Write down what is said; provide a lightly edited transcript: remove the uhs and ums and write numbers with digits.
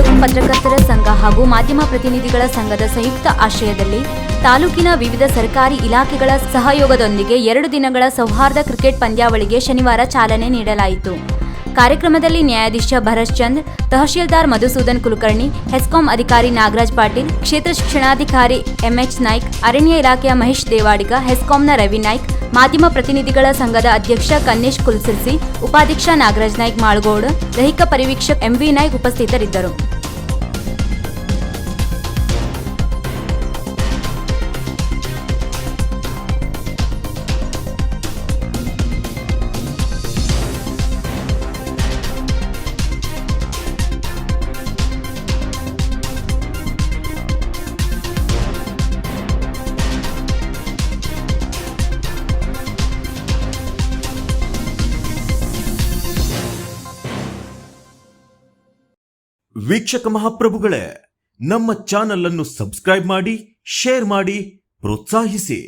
ತಾಲೂಕು ಪತ್ರಕರ್ತರ ಸಂಘ ಹಾಗೂ ಮಾಧ್ಯಮ ಪ್ರತಿನಿಧಿಗಳ ಸಂಘದ ಸಂಯುಕ್ತ ಆಶ್ರಯದಲ್ಲಿ ತಾಲೂಕಿನ ವಿವಿಧ ಸರ್ಕಾರಿ ಇಲಾಖೆಗಳ ಸಹಯೋಗದೊಂದಿಗೆ 2 ದಿನಗಳ ಸೌಹಾರ್ದ ಕ್ರಿಕೆಟ್ ಪಂದ್ಯಾವಳಿಗೆ ಶನಿವಾರ ಚಾಲನೆ ನೀಡಲಾಯಿತು. ಕಾರ್ಯಕ್ರಮದಲ್ಲಿ ನ್ಯಾಯಾಧೀಶ ಭರತ್ ಚಂದ್ರ, ತಹಶೀಲ್ದಾರ್ ಮಧುಸೂದನ್ ಕುಲಕರ್ಣಿ, ಹೆಸ್ಕಾಂ ಅಧಿಕಾರಿ ನಾಗರಾಜ್ ಪಾಟೀಲ್, ಕ್ಷೇತ್ರ ಶಿಕ್ಷಣಾಧಿಕಾರಿ ಎಂಎಚ್ ನಾಯ್ಕ್, ಅರಣ್ಯ ಇಲಾಖೆಯ ಮಹೇಶ್ ದೇವಾಡಿಗ, ಹೆಸ್ಕಾಂನ ರವಿ ನಾಯ್ಕ್, ಮಾಧ್ಯಮ ಪ್ರತಿನಿಧಿಗಳ ಸಂಘದ ಅಧ್ಯಕ್ಷ ಕನ್ನೇಶ್ ಕುಲಸಿರ್ಸಿ, ಉಪಾಧ್ಯಕ್ಷ ನಾಗರಾಜ್ ನಾಯ್ಕ್ ಮಾಳ್ಗೋಡ್, ದೈಹಿಕ ಪರಿವೀಕ್ಷಕ ಎಂವಿ ನಾಯ್ಕ್ ಉಪಸ್ಥಿತರಿದ್ದರು. ವೀಕ್ಷಕ ಮಹಾಪ್ರಭುಗಳೇ, ನಮ್ಮ ಚಾನಲ್ ಅನ್ನು ಸಬ್ಸ್ಕ್ರೈಬ್ ಮಾಡಿ, ಶೇರ್ ಮಾಡಿ, ಪ್ರೋತ್ಸಾಹಿಸಿ.